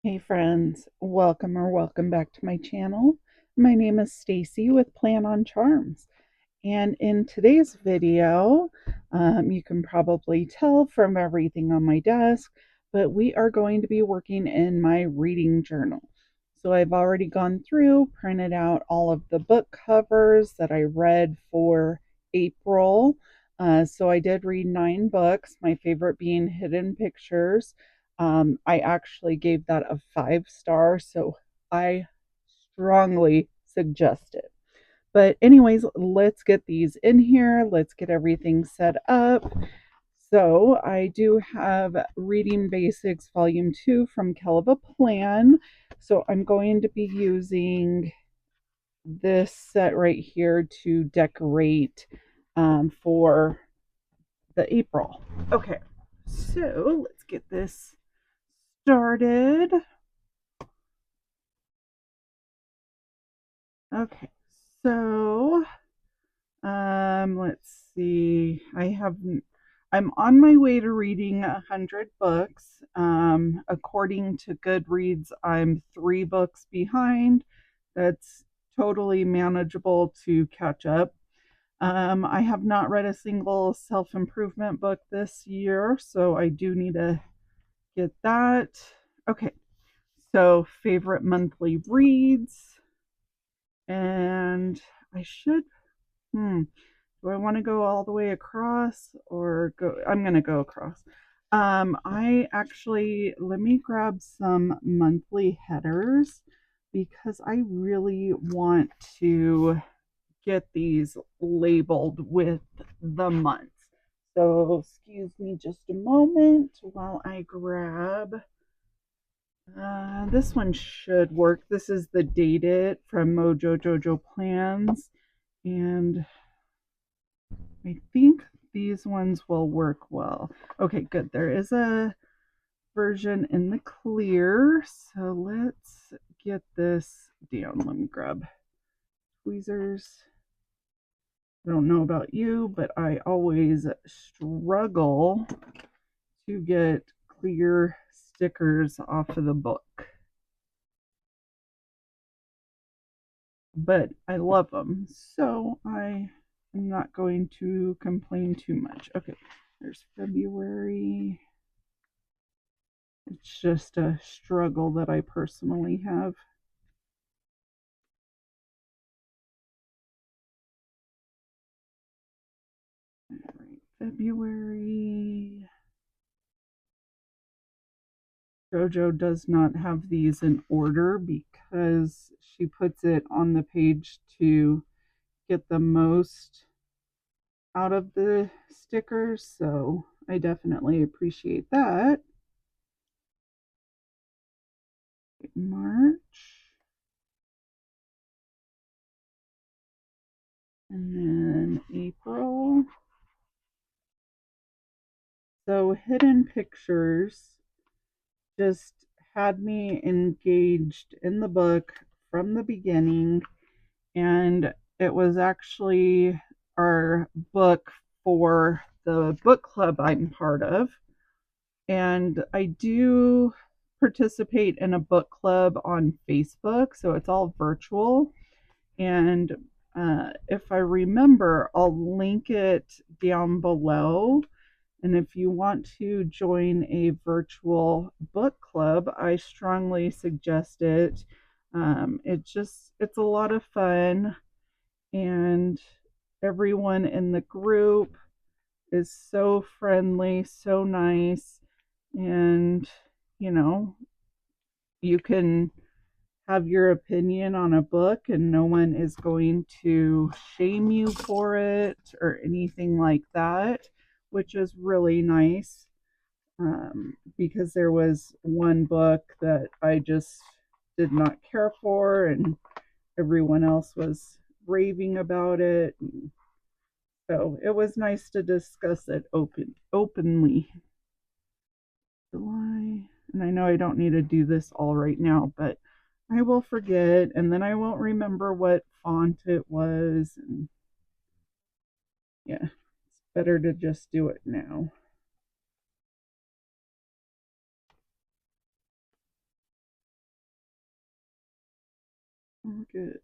Hey friends, welcome back to my channel. My name is Stacy with Plan on Charms. And in today's video, you can probably tell from everything on my desk, but we are going to be working in my reading journal. So I've already gone through, printed out all of the book covers that I read for April. So I did read 9 books, my favorite being Hidden Pictures. I actually gave that a 5 star, so I strongly suggest it. But, anyways, let's get these in here. Let's get everything set up. So, I do have Reading Basics Volume 2 from Kelva Plan. So, I'm going to be using this set right here to decorate for the April. Okay, so let's get this started. Okay, so let's see. I'm on my way to reading 100 books. According to Goodreads, I'm 3 books behind. That's totally manageable to catch up. I have not read a single self-improvement book this year, so I do need to get that. Okay, so favorite monthly reads, and I should, do I want to go all the way across or go? I'm going to go across. I actually, let me grab some monthly headers because I really want to get these labeled with the month. So, excuse me just a moment while I grab. This one should work. This is the Date It from Mojo Jojo Plans. And I think these ones will work well. Okay, good. There is a version in the clear. So let's get this down. Let me grab tweezers. I don't know about you, but I always struggle to get clear stickers off of the book. But I love them, so I am not going to complain too much. Okay, there's February. It's just a struggle that I personally have. All right, February. JoJo does not have these in order because she puts it on the page to get the most out of the stickers, so I definitely appreciate that. March. And then April. So Hidden Pictures just had me engaged in the book from the beginning, and it was actually our book for the book club I'm part of. And I do participate in a book club on Facebook, so it's all virtual. And if I remember, I'll link it down below. And if you want to join a virtual book club, I strongly suggest it. It's a lot of fun, and everyone in the group is so friendly, so nice, and you know, you can have your opinion on a book and no one is going to shame you for it or anything like that, which is really nice. Because there was one book that I just did not care for, and everyone else was raving about it. And so it was nice to discuss it openly. July, and I know I don't need to do this all right now, but I will forget, and then I won't remember what font it was. And yeah, it's better to just do it now. August.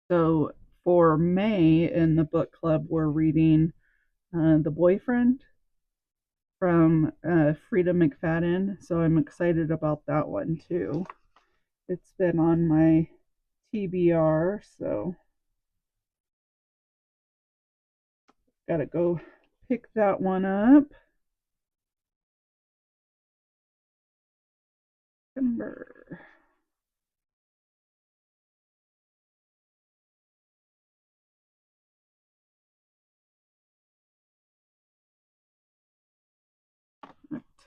So for May in the book club, we're reading The Boyfriend from Frida McFadden. So I'm excited about that one too. It's been on my TBR, so gotta go pick that one up. September.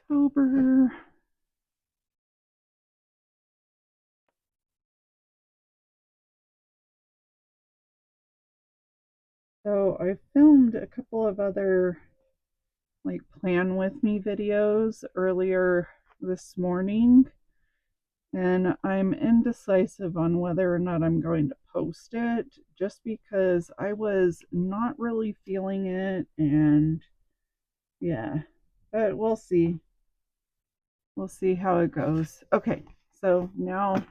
October. So I filmed a couple of other like plan with me videos earlier this morning, and I'm indecisive on whether or not I'm going to post it just because I was not really feeling it, and yeah, but we'll see. We'll see how it goes. Okay, so now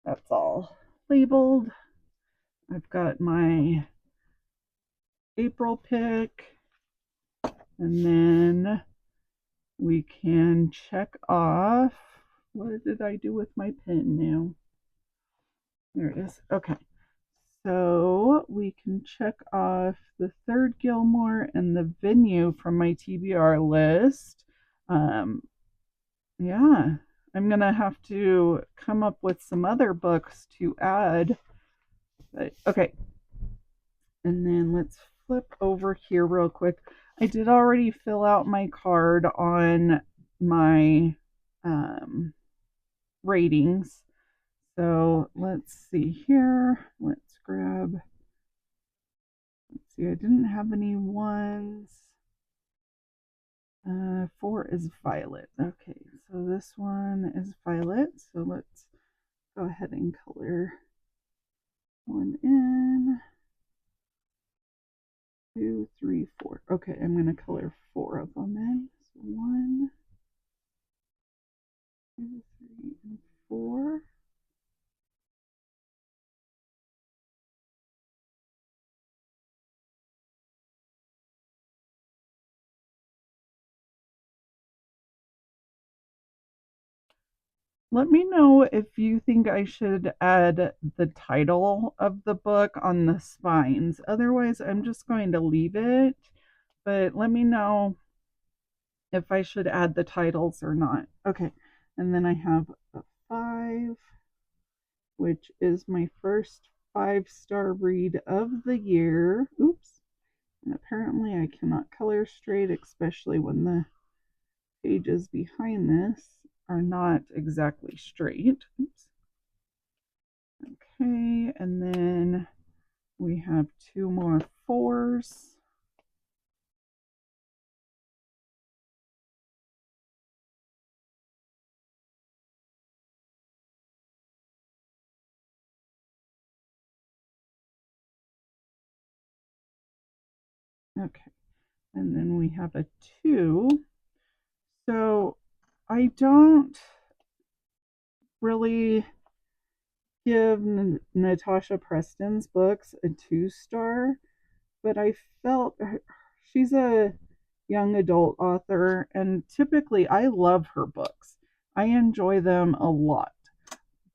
that's all labeled. I've got my April pick, and then we can check off. What did I do with my pen now? There it is. Okay. So we can check off the third Gilmore and the venue from my TBR list. Um, yeah, I'm going to have to come up with some other books to add. But, okay. And then let's flip over here real quick. I did already fill out my card on my ratings. So let's see here. Let's grab, let's see, I didn't have any ones. 4 is violet. Okay, so this one is violet. So let's go ahead and color one in. 2, 3, 4. Okay, I'm going to color 4 of them in. So 1, 2, 3, and 4. Let me know if you think I should add the title of the book on the spines. Otherwise, I'm just going to leave it. But let me know if I should add the titles or not. Okay, and then I have a 5, which is my first 5-star read of the year. Oops. And apparently I cannot color straight, especially when the pages behind this are not exactly straight. Oops. Okay, and then we have 2 more 4s. Okay, and then we have a 2. So I don't really give Natasha Preston's books a 2-star, but I felt she's a young adult author, and typically I love her books. I enjoy them a lot.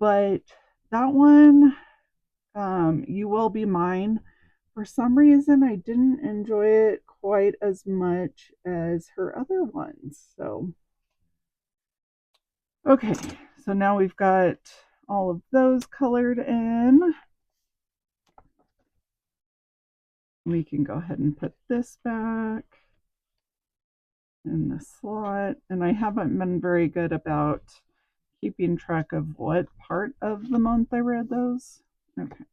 But that one, You Will Be Mine, for some reason I didn't enjoy it quite as much as her other ones. So, okay, so now we've got all of those colored in. We can go ahead and put this back in the slot. And I haven't been very good about keeping track of what part of the month I read those. Okay.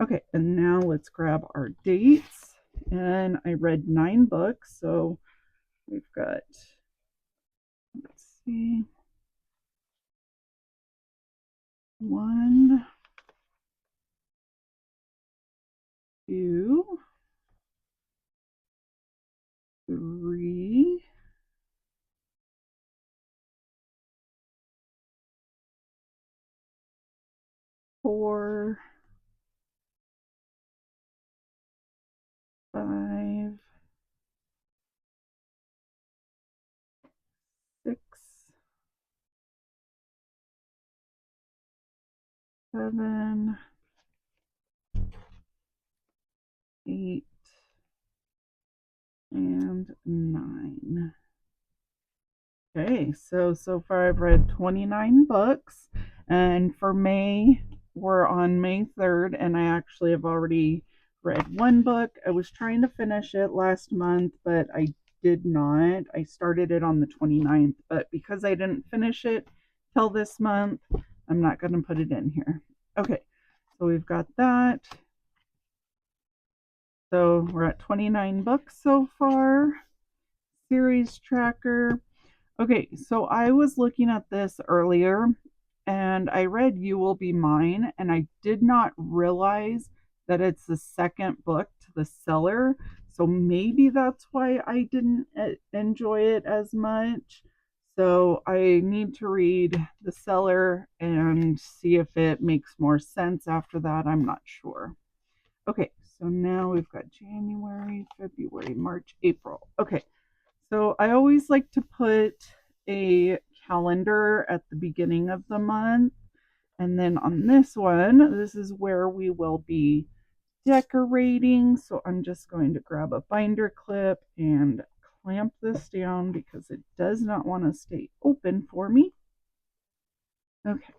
Okay, and now let's grab our dates. And I read 9 books, so we've got, let's see, 1, 2, 3, 4, 5, 6, 7, 8, and 9. Okay, so far I've read 29 books, and for May, we're on May 3rd, and I actually have already read one book. I was trying to finish it last month, but I did not. I started it on the 29th, but because I didn't finish it till this month, I'm not going to put it in here. Okay, so we've got that. So we're at 29 books so far. Series tracker. Okay, so I was looking at this earlier and I read You Will Be Mine, and I did not realize that it's the second book to the seller. So maybe that's why I didn't enjoy it as much. So I need to read the seller and see if it makes more sense after that. I'm not sure. Okay, so now we've got January, February, March, April. Okay, so I always like to put a calendar at the beginning of the month. And then on this one, this is where we will be decorating. So I'm just going to grab a binder clip and clamp this down because it does not want to stay open for me. Okay.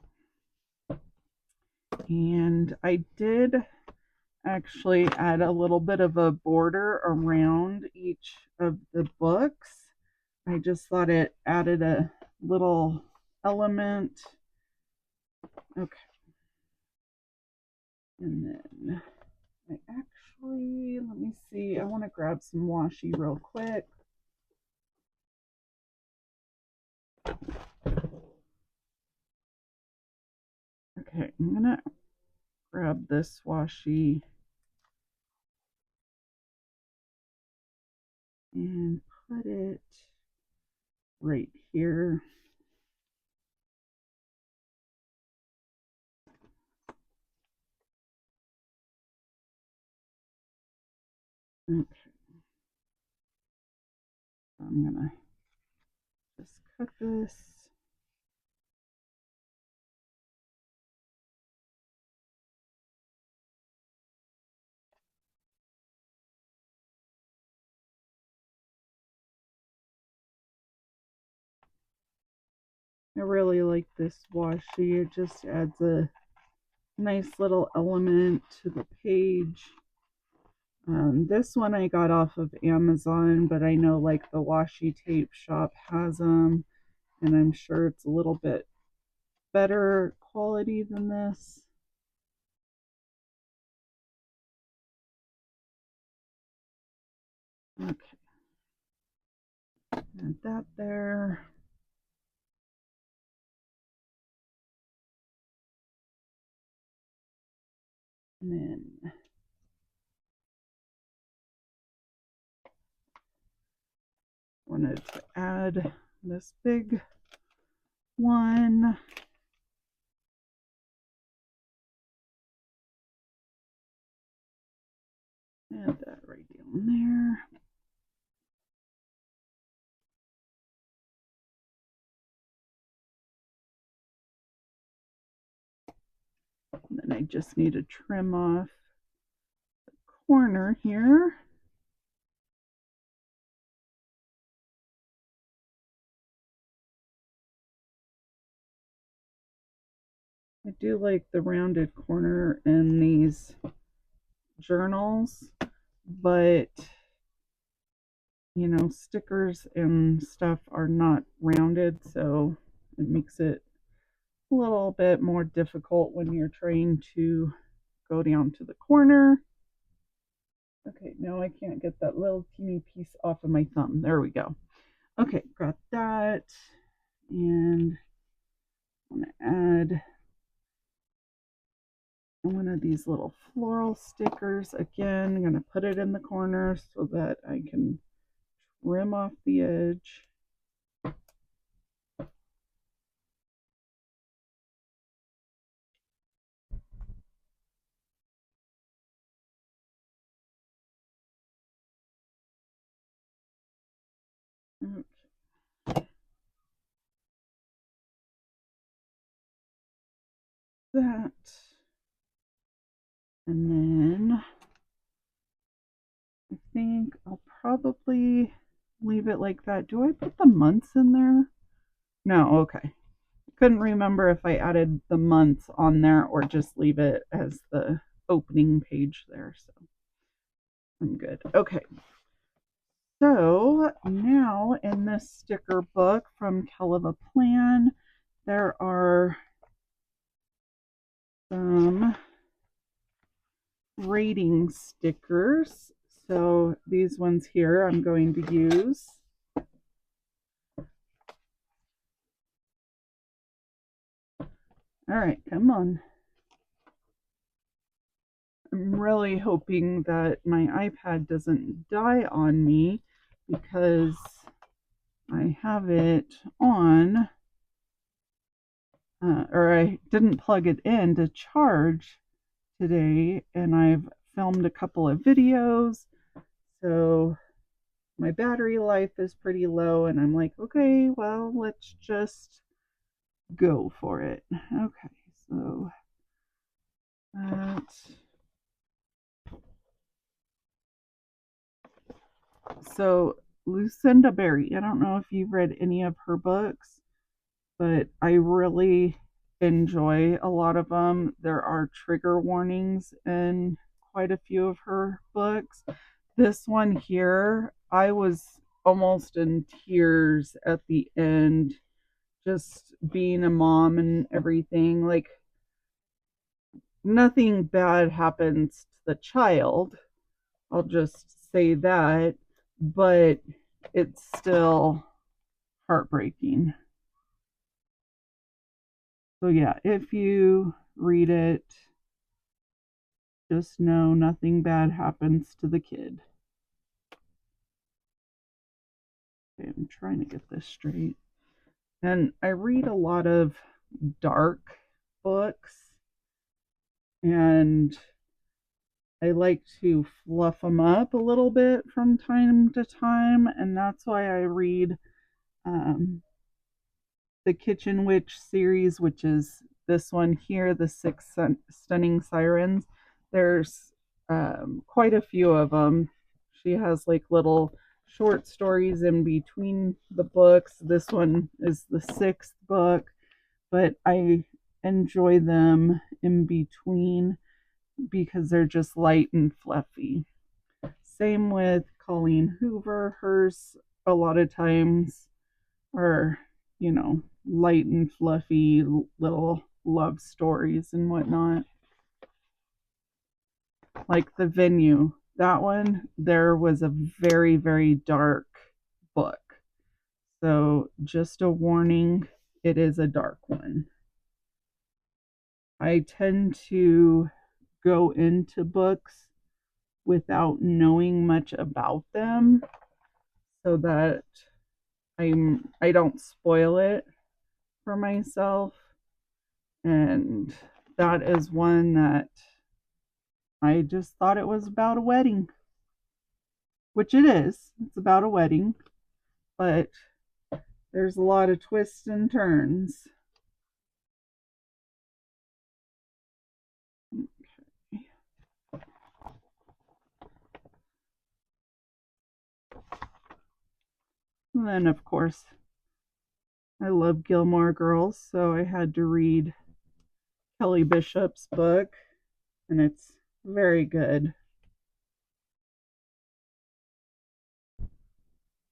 And I did actually add a little bit of a border around each of the books. I just thought it added a little element. Okay. And then I actually, let me see, I want to grab some washi real quick. Okay, I'm going to grab this washi and put it right here. Okay. I'm going to just cut this. I really like this washi. It just adds a nice little element to the page. This one I got off of Amazon, but I know like the washi tape shop has them, and I'm sure it's a little bit better quality than this. Okay, add that there. And then wanted to add this big one. Add that right down there. And then I just need to trim off the corner here. I do like the rounded corner in these journals, but you know, stickers and stuff are not rounded, so it makes it a little bit more difficult when you're trying to go down to the corner. Okay, now I can't get that little teeny piece off of my thumb. There we go. Okay, got that. And I'm going to add one of these little floral stickers. Again, I'm going to put it in the corner so that I can trim off the edge. Okay. That. And then I think I'll probably leave it like that. Do I put the months in there? No, okay. Couldn't remember if I added the months on there or just leave it as the opening page there. So I'm good. Okay. So now in this sticker book from Kell of a Plan, there are some rating stickers. So these ones here I'm going to use. All right, come on. I'm really hoping that my iPad doesn't die on me because I have it on, or I didn't plug it in to charge today, and I've filmed a couple of videos, so my battery life is pretty low, and I'm like, okay, well, let's just go for it. Okay, so that. So Lucinda Berry, I don't know if you've read any of her books, but I really enjoy a lot of them. There are trigger warnings in quite a few of her books. This one here, I was almost in tears at the end, just being a mom and everything. Like, nothing bad happens to the child. I'll just say that, but it's still heartbreaking. So, yeah, if you read it, just know nothing bad happens to the kid. Okay, I'm trying to get this straight. And I read a lot of dark books, and I like to fluff them up a little bit from time to time, and that's why I read um, the Kitchen Witch series, which is this one here, The Six Stunning Sirens. There's quite a few of them. She has like little short stories in between the books. This one is the sixth book, but I enjoy them in between because they're just light and fluffy. Same with Colleen Hoover. Hers, a lot of times, are, light and fluffy little love stories and whatnot. Like The Venue, that one, there was a very, very dark book. So, just a warning, it is a dark one. I tend to go into books without knowing much about them so that I don't spoil it for myself. And that is one that I just thought it was about a wedding, which it is. It's about a wedding, but there's a lot of twists and turns. And then, of course, I love Gilmore Girls, so I had to read Kelly Bishop's book, and it's very good.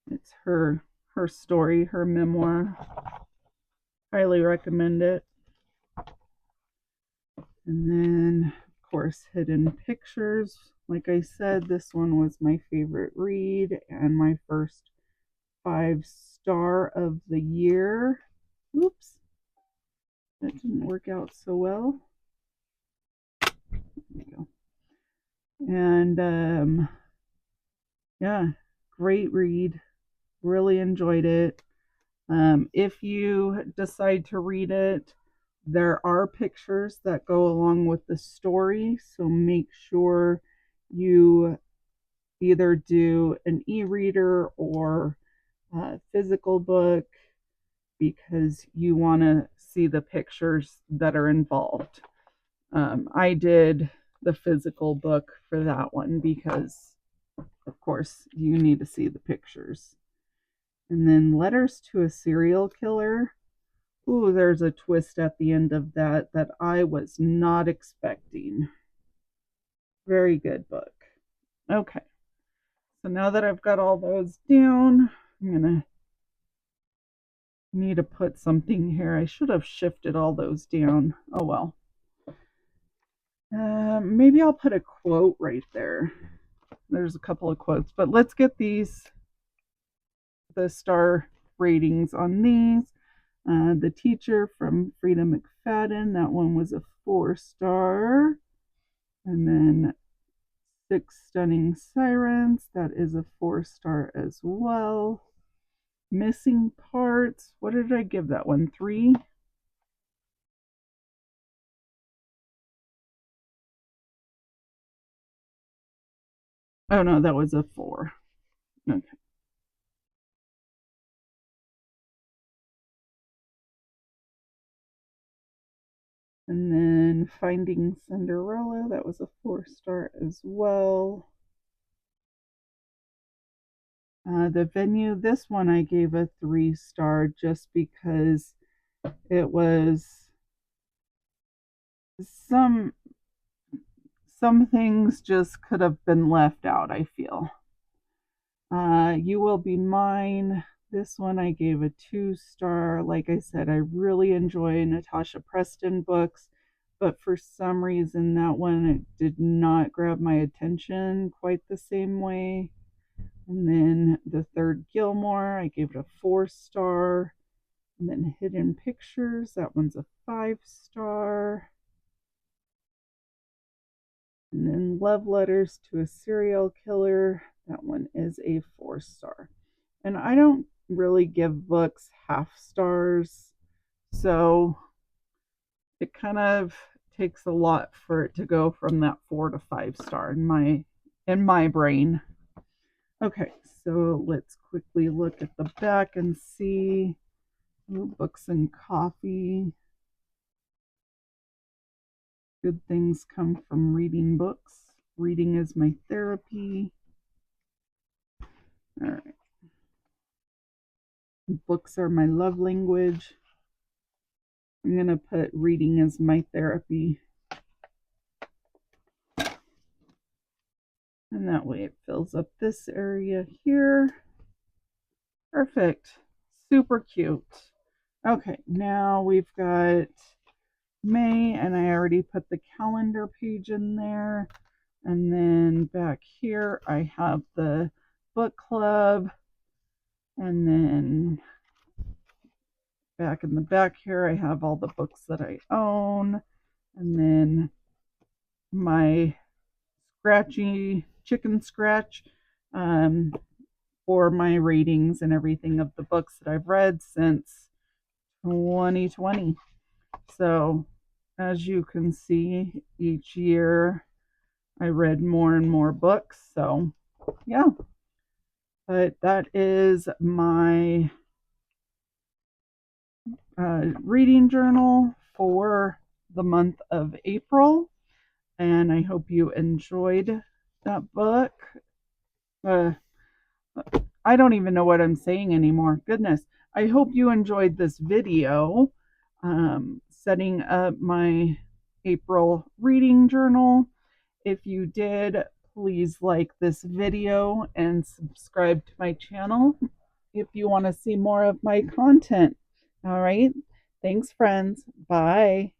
It's her story, her memoir. Highly recommend it. And then, of course, Hidden Pictures. Like I said, this one was my favorite read and my first 5-star of the year. Oops, that didn't work out so well. There we go. And yeah, great read. Really enjoyed it. If you decide to read it, there are pictures that go along with the story, so make sure you either do an e-reader or physical book because you want to see the pictures that are involved. I did the physical book for that one because, of course, you need to see the pictures. And then Letters to a Serial Killer. Ooh, there's a twist at the end of that that I was not expecting. Very good book. Okay, so now that I've got all those down, I'm gonna need to put something here. I should have shifted all those down. Oh well. Maybe I'll put a quote right there. There's a couple of quotes, but let's get the star ratings on these. The Teacher from Frida McFadden, that one was a 4-star. And then Six Stunning Sirens, that is a 4-star as well. Missing Parts, what did I give that one? 3? Oh no, that was a 4. Okay. And then Finding Cinderella, that was a 4-star as well. The Venue, this one I gave a 3-star just because it was some things just could have been left out, I feel. You Will Be Mine, this one I gave a 2-star. Like I said, I really enjoy Natasha Preston books, but for some reason that one it did not grab my attention quite the same way. And then The Third Gilmore, I gave it a 4-star. And then Hidden Pictures, that one's a 5-star. And then Love Letters to a Serial Killer, that one is a 4-star. And I don't really give books half stars, so it kind of takes a lot for it to go from that 4 to 5-star in my brain. Okay, so let's quickly look at the back and see. Ooh, Books and Coffee. Good things come from reading books. Reading is my therapy. All right. Books are my love language. I'm going to put reading as my therapy. And that way it fills up this area here. Perfect. Super cute. Okay, now we've got May, and I already put the calendar page in there. And then back here I have the book club. And then back in the back here I have all the books that I own. And then my scratchy chicken scratch for my ratings and everything of the books that I've read since 2020. So as you can see, each year I read more and more books. So yeah, but that is my reading journal for the month of April. And I hope you enjoyed that book. I don't even know what I'm saying anymore. Goodness. I hope you enjoyed this video setting up my April reading journal. If you did, please like this video and subscribe to my channel if you want to see more of my content. All right. Thanks, friends. Bye.